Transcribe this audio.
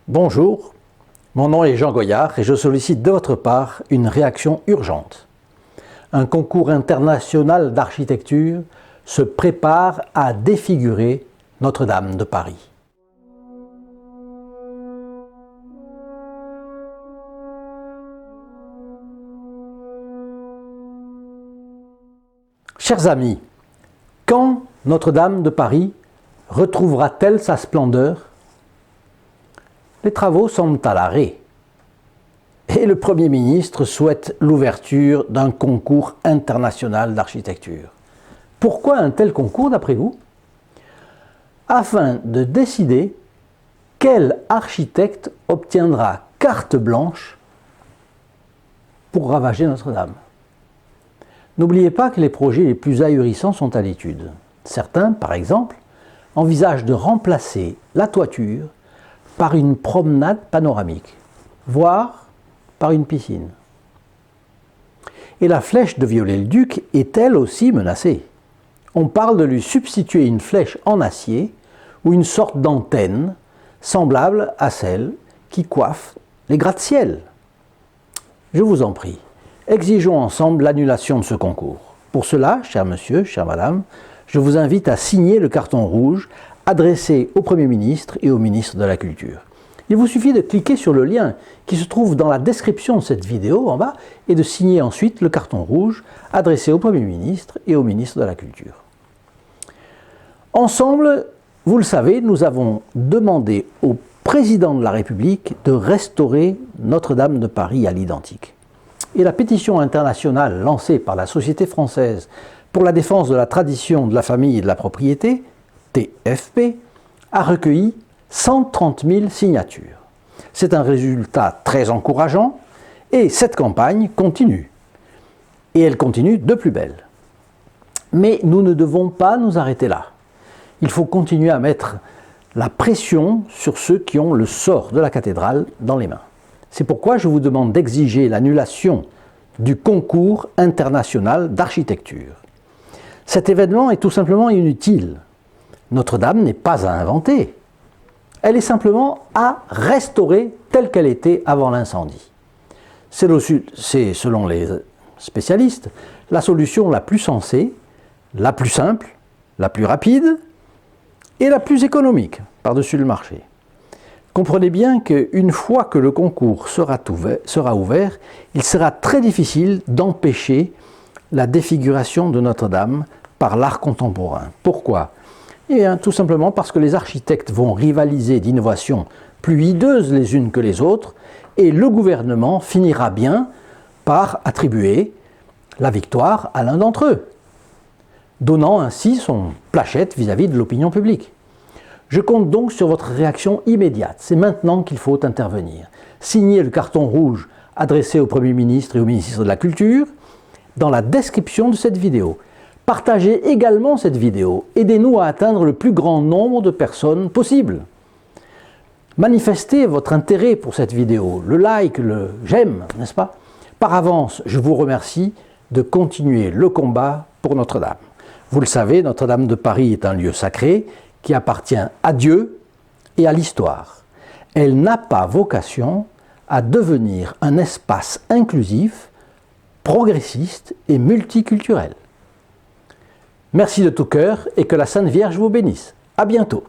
Bonjour, mon nom est Jean Goyard et je sollicite de votre part une réaction urgente. Un concours international d'architecture se prépare à défigurer Notre-Dame de Paris. Chers amis, quand Notre-Dame de Paris retrouvera-t-elle sa splendeur ? Les travaux semblent à l'arrêt et le Premier ministre souhaite l'ouverture d'un concours international d'architecture. Pourquoi un tel concours d'après vous ? Afin de décider quel architecte obtiendra carte blanche pour ravager Notre-Dame. N'oubliez pas que les projets les plus ahurissants sont à l'étude. Certains, par exemple, envisagent de remplacer la toiture par une promenade panoramique, voire par une piscine. Et la flèche de Viollet-le-Duc est elle aussi menacée. On parle de lui substituer une flèche en acier ou une sorte d'antenne semblable à celle qui coiffe les gratte-ciel. Je vous en prie, exigeons ensemble l'annulation de ce concours. Pour cela, cher monsieur, chère madame, je vous invite à signer le carton rouge adressé au Premier ministre et au ministre de la Culture. Il vous suffit de cliquer sur le lien qui se trouve dans la description de cette vidéo en bas et de signer ensuite le carton rouge adressé au Premier ministre et au ministre de la Culture. Ensemble, vous le savez, nous avons demandé au Président de la République de restaurer Notre-Dame de Paris à l'identique. Et la pétition internationale lancée par la Société française pour la défense de la tradition de la famille et de la propriété, TFP, a recueilli 130 000 signatures. C'est un résultat très encourageant et cette campagne continue. Et elle continue de plus belle. Mais nous ne devons pas nous arrêter là. Il faut continuer à mettre la pression sur ceux qui ont le sort de la cathédrale dans les mains. C'est pourquoi je vous demande d'exiger l'annulation du concours international d'architecture. Cet événement est tout simplement inutile. Notre-Dame n'est pas à inventer. Elle est simplement à restaurer telle qu'elle était avant l'incendie. C'est selon les spécialistes, la solution la plus sensée, la plus simple, la plus rapide et la plus économique par-dessus le marché. Comprenez bien qu'une fois que le concours sera ouvert, il sera très difficile d'empêcher la défiguration de Notre-Dame par l'art contemporain. Pourquoi ? Eh bien, tout simplement parce que les architectes vont rivaliser d'innovations plus hideuses les unes que les autres et le gouvernement finira bien par attribuer la victoire à l'un d'entre eux, donnant ainsi son plachette vis-à-vis de l'opinion publique. Je compte donc sur votre réaction immédiate. C'est maintenant qu'il faut intervenir. Signez le carton rouge adressé au Premier ministre et au ministre de la Culture dans la description de cette vidéo. Partagez également cette vidéo. Aidez-nous à atteindre le plus grand nombre de personnes possible. Manifestez votre intérêt pour cette vidéo, le like, le j'aime, n'est-ce pas ? Par avance, je vous remercie de continuer le combat pour Notre-Dame. Vous le savez, Notre-Dame de Paris est un lieu sacré qui appartient à Dieu et à l'histoire. Elle n'a pas vocation à devenir un espace inclusif, progressiste et multiculturel. Merci de tout cœur et que la Sainte Vierge vous bénisse. À bientôt.